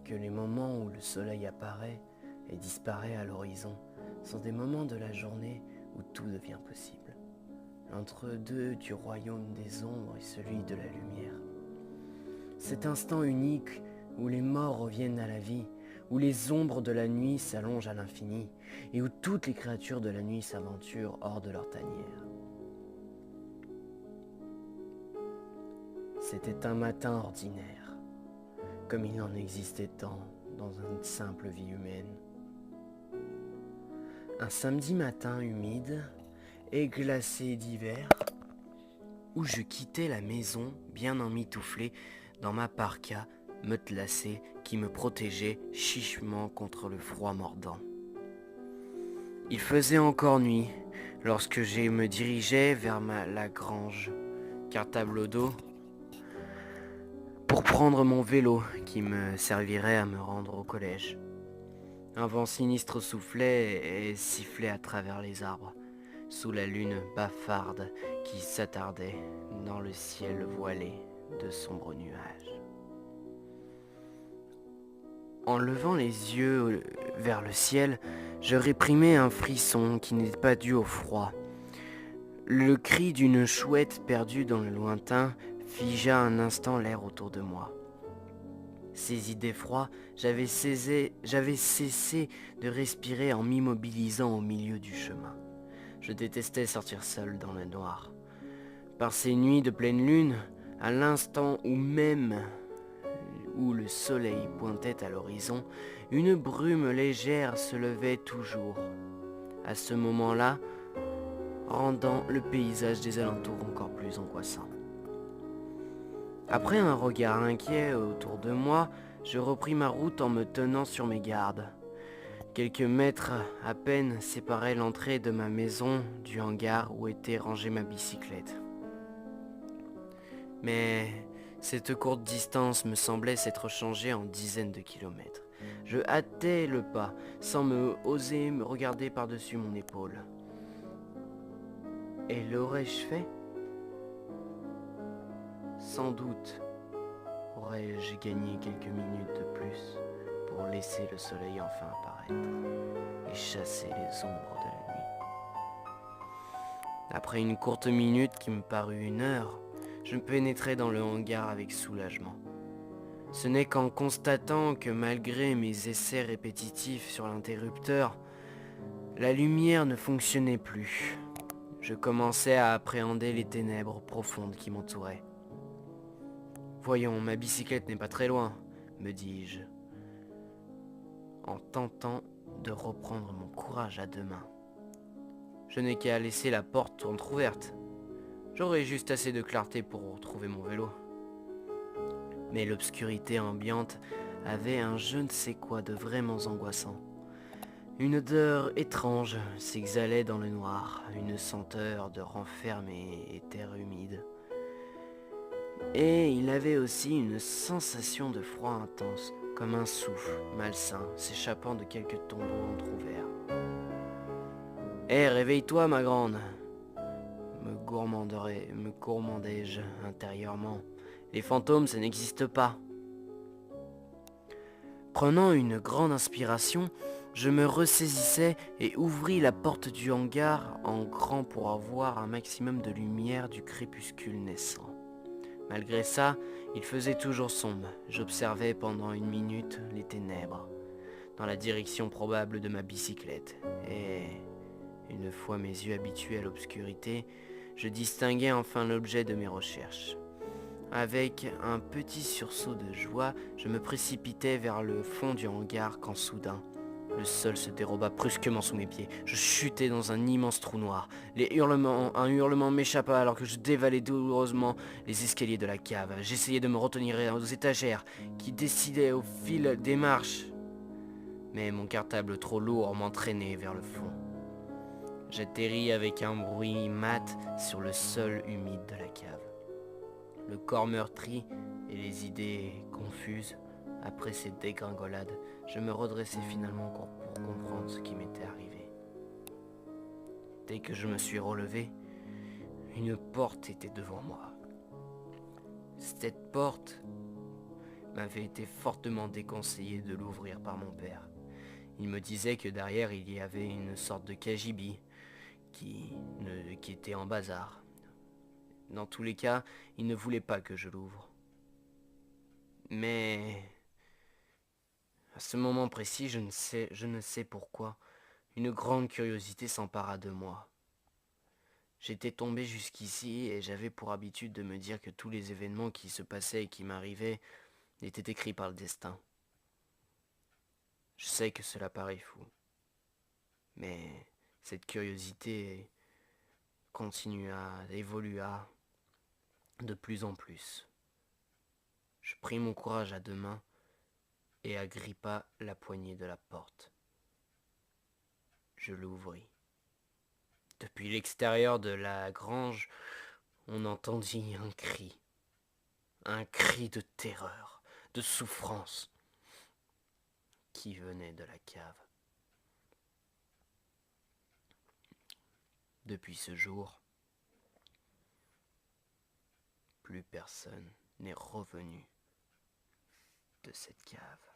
Que les moments où le soleil apparaît et disparaît à l'horizon sont des moments de la journée où tout devient possible. L'entre-deux du royaume des ombres et celui de la lumière. Cet instant unique où les morts reviennent à la vie, où les ombres de la nuit s'allongent à l'infini et où toutes les créatures de la nuit s'aventurent hors de leur tanière. C'était un matin ordinaire, comme il en existait tant dans une simple vie humaine. Un samedi matin humide et glacé d'hiver, où je quittais la maison bien emmitouflée dans ma parka metelacée qui me protégeait chichement contre le froid mordant. Il faisait encore nuit lorsque je me dirigeais vers la grange, cartable au dos, pour prendre mon vélo qui me servirait à me rendre au collège. Un vent sinistre soufflait et sifflait à travers les arbres, sous la lune bafarde qui s'attardait dans le ciel voilé de sombres nuages. En levant les yeux vers le ciel, je réprimais un frisson qui n'était pas dû au froid. Le cri d'une chouette perdue dans le lointain figea un instant l'air autour de moi. Saisi d'effroi, j'avais cessé de respirer en m'immobilisant au milieu du chemin. Je détestais sortir seul dans le noir. Par ces nuits de pleine lune, à l'instant où le soleil pointait à l'horizon, une brume légère se levait toujours. À ce moment-là, rendant le paysage des alentours encore plus angoissant. Après un regard inquiet autour de moi, je repris ma route en me tenant sur mes gardes. Quelques mètres à peine séparaient l'entrée de ma maison du hangar où était rangée ma bicyclette. Mais cette courte distance me semblait s'être changée en dizaines de kilomètres. Je hâtais le pas, sans oser me regarder par-dessus mon épaule. Et l'aurais-je fait ? Sans doute aurais-je gagné quelques minutes de plus pour laisser le soleil enfin apparaître et chasser les ombres de la nuit. Après une courte minute qui me parut une heure, je pénétrai dans le hangar avec soulagement. Ce n'est qu'en constatant que malgré mes essais répétitifs sur l'interrupteur, la lumière ne fonctionnait plus. Je commençais à appréhender les ténèbres profondes qui m'entouraient. Voyons, ma bicyclette n'est pas très loin, me dis-je, en tentant de reprendre mon courage à deux mains. Je n'ai qu'à laisser la porte entrouverte. J'aurai juste assez de clarté pour retrouver mon vélo. Mais l'obscurité ambiante avait un je ne sais quoi de vraiment angoissant. Une odeur étrange s'exhalait dans le noir, une senteur de renfermé et terre humide. Et il avait aussi une sensation de froid intense, comme un souffle malsain s'échappant de quelques tombeaux entr'ouverts. « Hé, réveille-toi, ma grande !» me gourmandai-je intérieurement. « Les fantômes, ça n'existe pas. » Prenant une grande inspiration, je me ressaisissais et ouvris la porte du hangar en grand pour avoir un maximum de lumière du crépuscule naissant. Malgré ça, il faisait toujours sombre. J'observais pendant une minute les ténèbres, dans la direction probable de ma bicyclette. Et, une fois mes yeux habitués à l'obscurité, je distinguai enfin l'objet de mes recherches. Avec un petit sursaut de joie, je me précipitai vers le fond du hangar quand soudain, le sol se déroba brusquement sous mes pieds. Je chutai dans un immense trou noir. Un hurlement m'échappa alors que je dévalais douloureusement les escaliers de la cave. J'essayais de me retenir aux étagères qui décidaient au fil des marches. Mais mon cartable trop lourd m'entraînait vers le fond. J'atterris avec un bruit mat sur le sol humide de la cave. Le corps meurtri et les idées confuses, après cette dégringolade, je me redressai finalement pour comprendre ce qui m'était arrivé. Dès que je me suis relevé, une porte était devant moi. Cette porte m'avait été fortement déconseillé de l'ouvrir par mon père. Il me disait que derrière il y avait une sorte de cagibi qui était en bazar. Dans tous les cas, il ne voulait pas que je l'ouvre. Mais à ce moment précis, je ne sais pourquoi, une grande curiosité s'empara de moi. J'étais tombé jusqu'ici et j'avais pour habitude de me dire que tous les événements qui se passaient et qui m'arrivaient étaient écrits par le destin. Je sais que cela paraît fou, mais cette curiosité continua, évolua de plus en plus. Je pris mon courage à deux mains et agrippa la poignée de la porte. Je l'ouvris. Depuis l'extérieur de la grange, on entendit un cri de terreur, de souffrance, qui venait de la cave. Depuis ce jour, plus personne n'est revenu de cette cave.